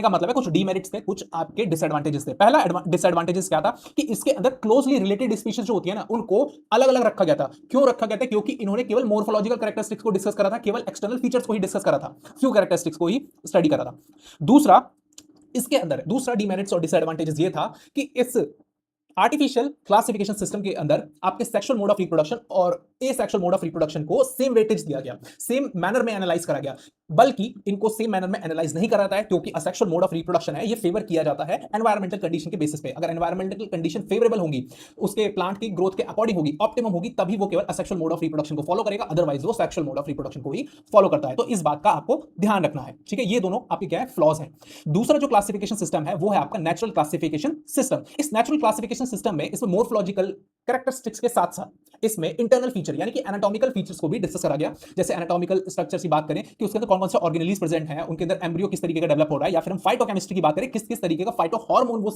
का मतलब है कुछ डीमेरिट्स थे, कुछ आपके डिसएडवांटेजेस थे। पहला डिसएडवांटेजेस क्या था कि इसके अंदर क्लोजली रिलेटेड स्पीशीज जो होती है ना, उनको अलग अलग रखा गया था। क्यों रखा गया था? क्योंकि इन्होंने केवल मोर्फोलॉजिकल कैरेक्टरिस्टिक्स को डिस्कस करा था, केवल एक्सटर्नल फीचर्स को ही डिस्कस करा था, फ्यू कैरेक्टरिस्टिक्स को ही स्टडी करा था। दूसरा, इसके अंदर दूसरा डीमेरिट्स और डिसएडवांटेजेस ये था कि इस आर्टिफिशियल क्लासिफिकेशन सिस्टम के अंदर आपके सेक्सुअल मोड ऑफ रिप्रोडक्शन और ए सेक्सुअल मोड ऑफ रिप्रोडक्शन को सेम वेटेज दिया गया, सेम मैनर में एनालाइज करा गया। बल्कि इनको सेम मैनर में एनालाइज नहीं करा जाता है, क्योंकि असेक्सुअल मोड ऑफ रिप्रोडक्शन है, ये फेवर किया जाता है एनवायरमेंटल कंडीशन के बेसिस पे। अगर एनवायरमेंटल कंडीशन फेवरेबल होंगी, उसके प्लांट की ग्रोथ के अकॉर्डिंग होगी, ऑप्टिमम होगी, तभी वो केवल असेक्सुअल मोड ऑफ रिप्रोडक्शन को फॉलो करेगा, अदरवाइज वो सेक्सुअल मोड ऑफ रिप्रोडक्शन को ही फॉलो करता है। तो इस बात का आपको ध्यान रखना है, ठीक है। ये दोनों आपके क्या है, फ्लॉज हैं। दूसरा जो क्लासिफिकेशन सिस्टम है वो है आपका नेचुरल क्लासिफिकेशन सिस्टम। इस नेचुरल क्लासिफिकेशन सिस्टम में इसमें मोर्फोलॉजिकल कैरेक्टरिस्टिक्स के साथ साथ इसमें इंटरनल फीचर यानी कि एनाटॉमिकल फीचर्स को भी डिस्कस करा गया। जैसे एनाटॉमिकल स्ट्रक्चर की बात करें कि उसके अंदर कौन कौन से ऑर्गेनेलिज प्रेजेंट हैं, उनके अंदर एम्ब्रियो किस तरीके का डेवलप हो रहा है, या फिर हम फाइटोकेमिस्ट्री की बात करें किस किस तरीके का फाइटो हार्मोन वो